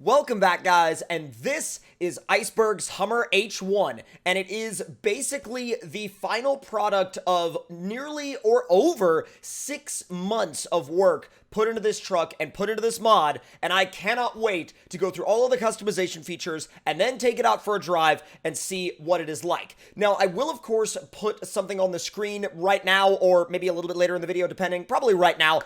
Welcome back, guys, and this is Iceberg's Hummer H1, and it is basically the final product of nearly or over 6 months of work put into this truck and put into this mod, and I cannot wait to go through all of the customization features and then take it out for a drive and see what it is like. Now, I will, of course, put something on the screen right now, or maybe a little bit later in the video, depending, probably right now,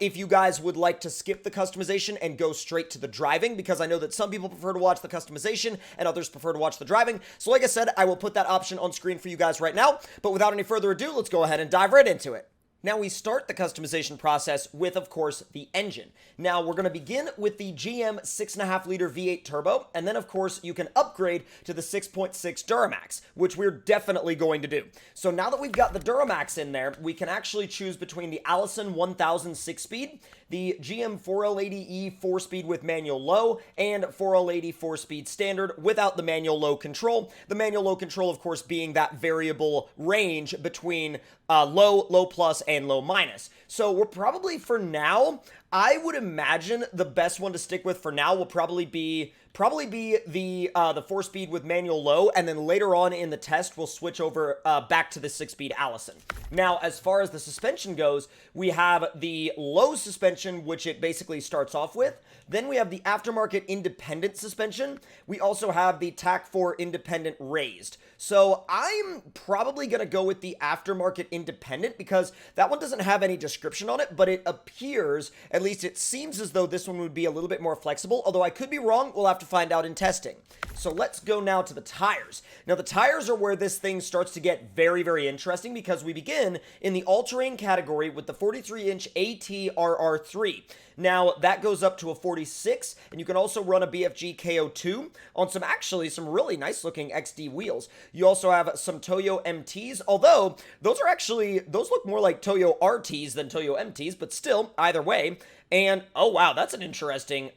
if you guys would like to skip the customization and go straight to the driving, because I know that some people prefer to watch the customization and others prefer to watch the driving. So like I said, I will put that option on screen for you guys right now, but without any further ado, let's go ahead and dive right into it. Now we start the customization process with, of course, the engine. Now we're going to begin with the GM 6.5 liter V8 turbo, and then of course you can upgrade to the 6.6 Duramax, which we're definitely going to do. So now that we've got the Duramax in there, we can actually choose between the Allison 1000 6-speed, the GM 4L80E 4-speed with manual low, and 4L80 4-speed standard without the manual low control. The manual low control, of course, being that variable range between low, low plus, and low minus. So we're probably, for now, I would imagine the best one to stick with for now will probably be the 4-speed with manual low, and then later on in the test we'll switch over back to the 6-speed Allison. Now, as far as the suspension goes, we have the low suspension, which it basically starts off with. Then we have the aftermarket independent suspension. We also have the TAC 4 independent raised. So I'm probably going to go with the aftermarket independent because that one doesn't have any description on it, but it appears, at least it seems as though this one would be a little bit more flexible, although I could be wrong. We'll have to find out in testing. So let's go now to the tires. Now the tires are where this thing starts to get very, very interesting because we begin in the all-terrain category with the 43-inch AT-RR3. Now, that goes up to a 46, and you can also run a BFG KO2 on some really nice-looking XD wheels. You also have some Toyo MTs, although those look more like Toyo RTs than Toyo MTs, but still, either way. And, oh wow, that's an interesting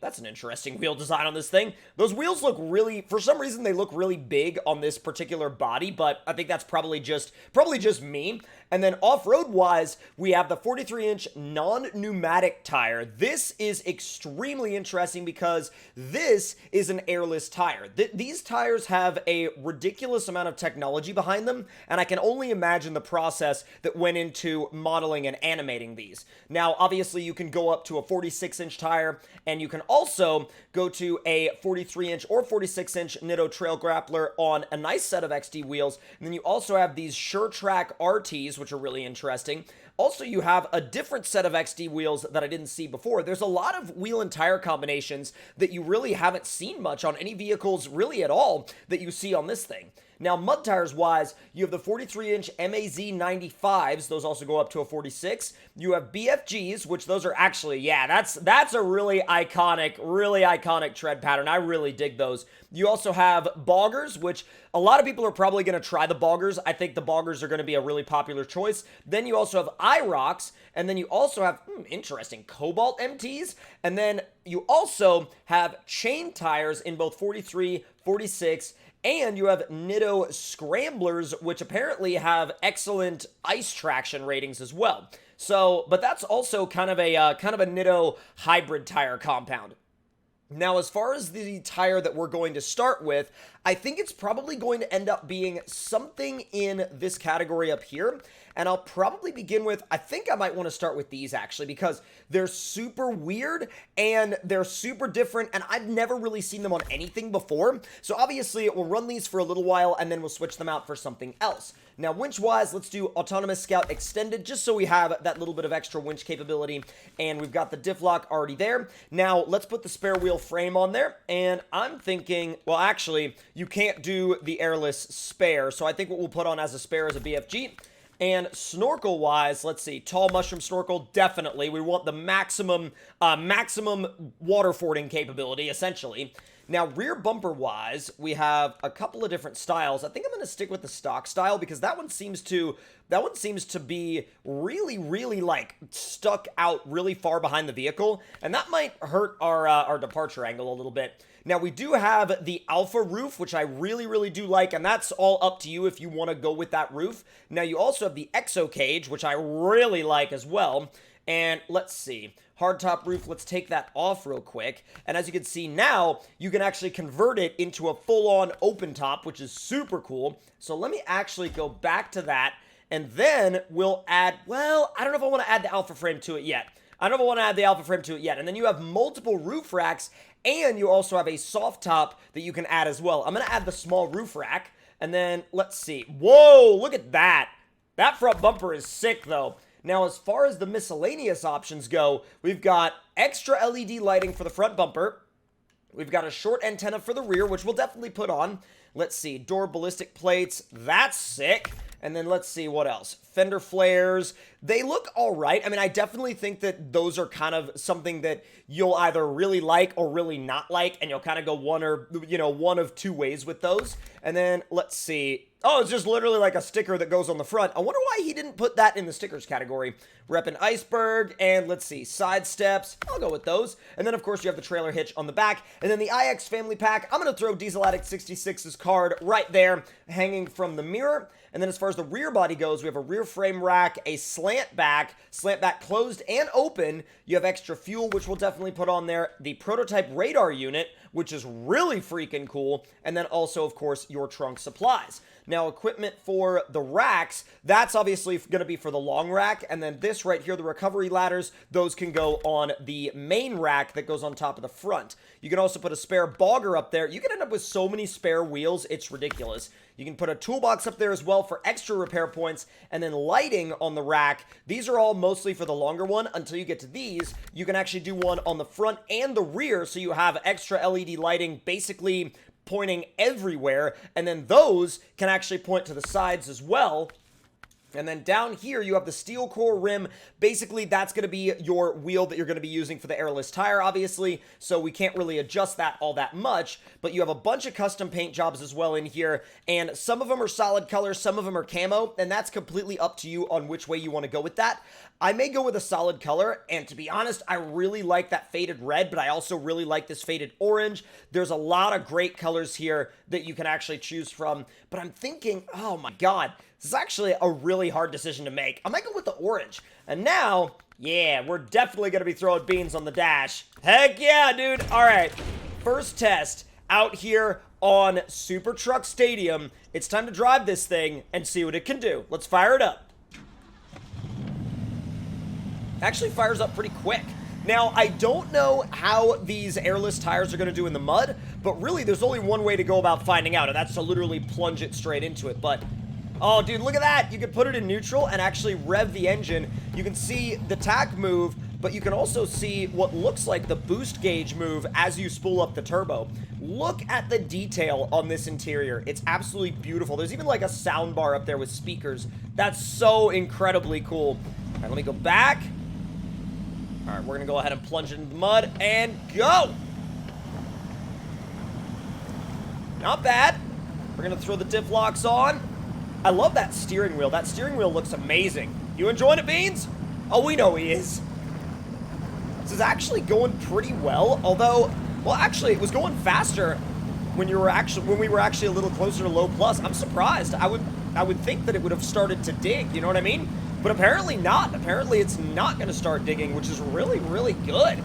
wheel design on this thing. Those wheels look really, for some reason, they look really big on this particular body, but I think that's probably just me. And then off-road wise, we have the 43-inch non-pneumatic tire. This is extremely interesting because this is an airless tire. These tires have a ridiculous amount of technology behind them, and I can only imagine the process that went into modeling and animating these. Now, obviously, you can go up to a 46-inch tire, and you can also go to a 43-inch or 46-inch Nitto Trail Grappler on a nice set of XD wheels. And then you also have these SureTrack RTs, which are really interesting. Also, you have a different set of XD wheels that I didn't see before. There's a lot of wheel and tire combinations that you really haven't seen much on any vehicles really at all that you see on this thing. Now, mud tires wise, you have the 43-inch MAZ 95s. Those also go up to a 46. You have BFGs, which those are actually, yeah, that's a really iconic tread pattern. I really dig those. You also have boggers, which a lot of people are probably going to try the boggers. I think the boggers are going to be a really popular choice. Then you also have IROCs, and then you also have, interesting, Cobalt MTs, and then you also have chain tires in both 43, 46, and you have Nitto Scramblers, which apparently have excellent ice traction ratings as well. So, but that's also kind of a Nitto hybrid tire compound. Now, as far as the tire that we're going to start with, I think it's probably going to end up being something in this category up here. And I'll probably begin with, I think I might want to start with these actually, because they're super weird and they're super different, and I've never really seen them on anything before. So obviously we'll run these for a little while and then we'll switch them out for something else. Now, winch-wise, let's do Autonomous Scout Extended, just so we have that little bit of extra winch capability, and we've got the diff lock already there. Now, let's put the spare wheel frame on there, and I'm thinking, well, actually, you can't do the airless spare, so I think what we'll put on as a spare is a BFG. And snorkel-wise, let's see, tall mushroom snorkel, definitely. We want the maximum water fording capability, essentially. Now, rear bumper-wise, we have a couple of different styles. I think I'm going to stick with the stock style because that one seems to be really, like, stuck out really far behind the vehicle, and that might hurt our departure angle a little bit. Now, we do have the Alpha roof, which I really do like, and that's all up to you if you want to go with that roof. Now, you also have the Exo cage, which I really like as well. And let's see. Hardtop roof, let's take that off real quick. And as you can see now, you can actually convert it into a full-on open top, which is super cool. So let me actually go back to that. And then we'll add, well, I don't know if I want to add the alpha frame to it yet. I don't know if I want to add the alpha frame to it yet. And then you have multiple roof racks, and you also have a soft top that you can add as well. I'm going to add the small roof rack. And then, let's see. Whoa, look at that. That front bumper is sick, though. Now, as far as the miscellaneous options go, we've got extra LED lighting for the front bumper. We've got a short antenna for the rear, which we'll definitely put on. Let's see. Door ballistic plates. That's sick. And then let's see what else. Fender flares. They look all right. I mean, I definitely think that those are kind of something that you'll either really like or really not like, and you'll kind of go one of two ways with those. And then let's see. Oh, it's just literally like a sticker that goes on the front. I wonder why he didn't put that in the stickers category. Reppin' Iceberg, and let's see, side steps. I'll go with those. And then, of course, you have the trailer hitch on the back. And then the iX family pack, I'm going to throw Diesel Addict 66's card right there, hanging from the mirror. And then as far as the rear body goes, we have a rear frame rack, a slant back closed and open. You have extra fuel, which we'll definitely put on there. The prototype radar unit, which is really freaking cool. And then also, of course, your trunk supplies. Now, equipment for the racks, that's obviously going to be for the long rack. And then this right here, the recovery ladders, those can go on the main rack that goes on top of the front. You can also put a spare bogger up there. You can end up with so many spare wheels, it's ridiculous. You can put a toolbox up there as well for extra repair points, and then lighting on the rack. These are all mostly for the longer one. Until you get to these, you can actually do one on the front and the rear, so you have extra LED lighting basically pointing everywhere, and then those can actually point to the sides as well. And then down here, you have the steel core rim. Basically, that's going to be your wheel that you're going to be using for the airless tire, obviously, so we can't really adjust that all that much, but you have a bunch of custom paint jobs as well in here, and some of them are solid colors, some of them are camo, and that's completely up to you on which way you want to go with that. I may go with a solid color, and to be honest, I really like that faded red, but I also really like this faded orange. There's a lot of great colors here that you can actually choose from, but I'm thinking, oh my god, this is actually a really hard decision to make. I might go with the orange. And now, yeah, we're definitely going to be throwing beans on the dash. Heck yeah, dude. All right, first test out here on Super Truck Stadium. It's time to drive this thing and see what it can do. Let's fire it up. Actually fires up pretty quick. Now, I don't know how these airless tires are going to do in the mud, but really there's only one way to go about finding out, and that's to literally plunge it straight into it. But oh, dude, look at that. You can put it in neutral and actually rev the engine. You can see the tach move, but you can also see what looks like the boost gauge move as you spool up the turbo. Look at the detail on this interior. It's absolutely beautiful. There's even like a sound bar up there with speakers. That's so incredibly cool. All right, let me go back. All right, we're going to go ahead and plunge it into the mud and go. Not bad. We're going to throw the diff locks on. I love that steering wheel. That steering wheel looks amazing. You enjoying it, Beans? Oh, we know he is. This is actually going pretty well, although, well, actually, it was going faster when we were actually a little closer to low plus. I'm surprised. I would think that it would have started to dig, you know what I mean? But apparently not. Apparently it's not going to start digging, which is really, really good.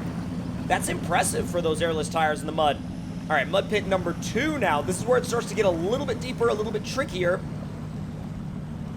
That's impressive for those airless tires in the mud. All right, mud pit number 2 now. This is where it starts to get a little bit deeper, a little bit trickier.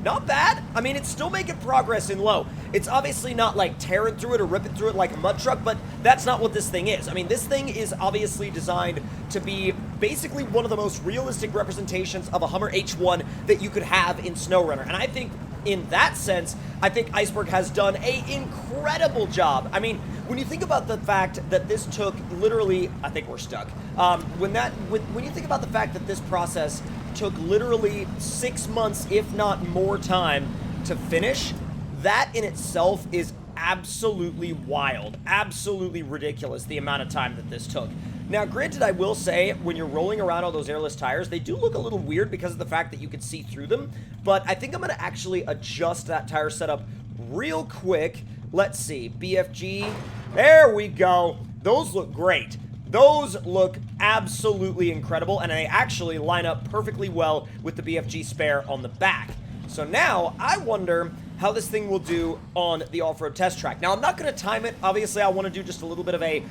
Not bad. I mean, it's still making progress in low. It's obviously not like tearing through it or ripping through it like a mud truck, but that's not what this thing is. I mean, this thing is obviously designed to be basically one of the most realistic representations of a Hummer H1 that you could have in SnowRunner. And I think in that sense, I think Iceberg has done an incredible job. I mean, when you think about the fact that this took literally, I think we're stuck. When you think about the fact that this process took literally 6 months, if not more time, to finish, that in itself is absolutely wild, absolutely ridiculous, the amount of time that this took. Now, granted, I will say, when you're rolling around all those airless tires, they do look a little weird because of the fact that you can see through them, but I think I'm going to actually adjust that tire setup real quick. Let's see, BFG, there we go. Those look great. Those look absolutely incredible, and they actually line up perfectly well with the BFG spare on the back. So now, I wonder how this thing will do on the off-road test track. Now, I'm not going to time it. Obviously, I want to do just a little bit of a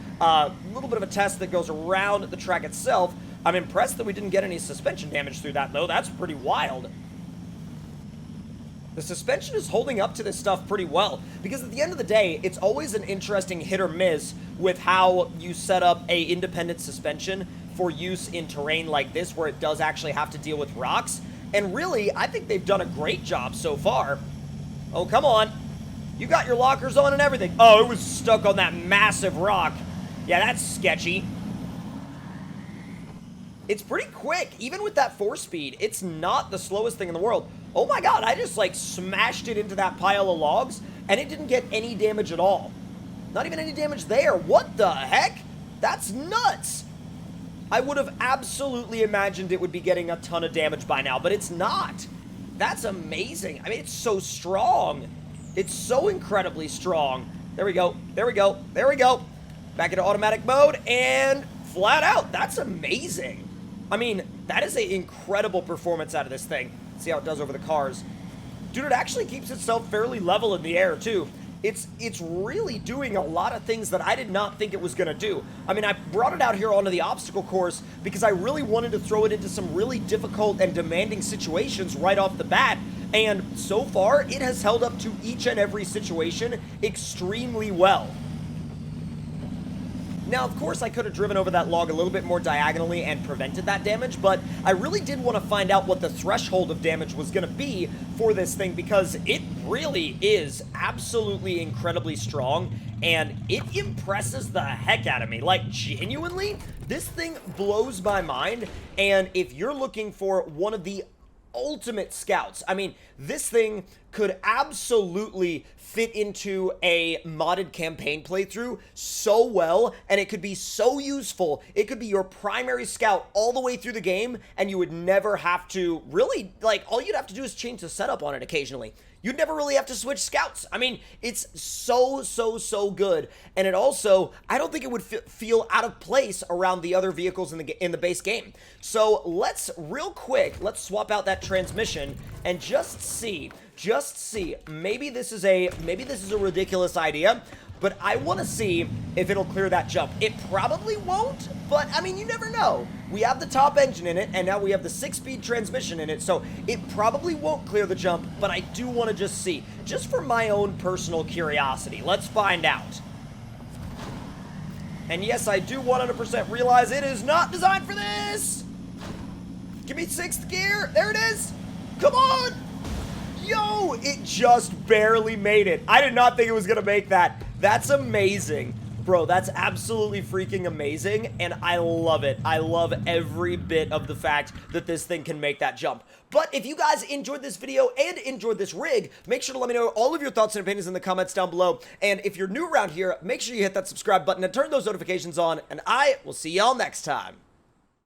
test that goes around the track itself. I'm impressed that we didn't get any suspension damage through that, though. That's pretty wild. The suspension is holding up to this stuff pretty well, because at the end of the day, it's always an interesting hit or miss with how you set up a independent suspension for use in terrain like this, where it does actually have to deal with rocks. And really, I think they've done a great job so far. Oh, come on. You got your lockers on and everything. Oh, it was stuck on that massive rock. Yeah, that's sketchy. It's pretty quick. Even with that 4-speed, it's not the slowest thing in the world. Oh my god, I just, like, smashed it into that pile of logs, and it didn't get any damage at all. Not even any damage there. What the heck? That's nuts. I would have absolutely imagined it would be getting a ton of damage by now, but it's not. That's amazing. I mean, it's so strong. It's so incredibly strong. There we go. There we go. There we go. Back into automatic mode, and flat out. That's amazing. I mean, that is an incredible performance out of this thing. See how it does over the cars. Dude, it actually keeps itself fairly level in the air, too. It's really doing a lot of things that I did not think it was going to do. I mean, I brought it out here onto the obstacle course because I really wanted to throw it into some really difficult and demanding situations right off the bat. And so far, it has held up to each and every situation extremely well. Now, of course, I could have driven over that log a little bit more diagonally and prevented that damage, but I really did want to find out what the threshold of damage was going to be for this thing, because it really is absolutely incredibly strong, and it impresses the heck out of me. Like, genuinely, this thing blows my mind, and if you're looking for one of the ultimate scouts, I mean, this thing could absolutely fit into a modded campaign playthrough so well, and it could be so useful. It could be your primary scout all the way through the game, and you would never have to really, like, all you'd have to do is change the setup on it occasionally. You'd never really have to switch scouts. I mean, it's so good. And it also, I don't think it would feel out of place around the other vehicles in the base game. So let's, real quick, let's swap out that transmission and just see. Maybe this is a ridiculous idea, but I want to see if it'll clear that jump. It probably won't, but I mean, you never know. We have the top engine in it, and now we have the 6-speed transmission in it, so it probably won't clear the jump, but I do want to just see, just for my own personal curiosity. Let's find out. And yes, I do 100% realize it is not designed for this. Give me 6th gear. There it is. Come on. Yo, it just barely made it. I did not think it was going to make that. That's amazing. Bro, that's absolutely freaking amazing, and I love it. I love every bit of the fact that this thing can make that jump. But if you guys enjoyed this video and enjoyed this rig, make sure to let me know all of your thoughts and opinions in the comments down below. And if you're new around here, make sure you hit that subscribe button and turn those notifications on, and I will see y'all next time.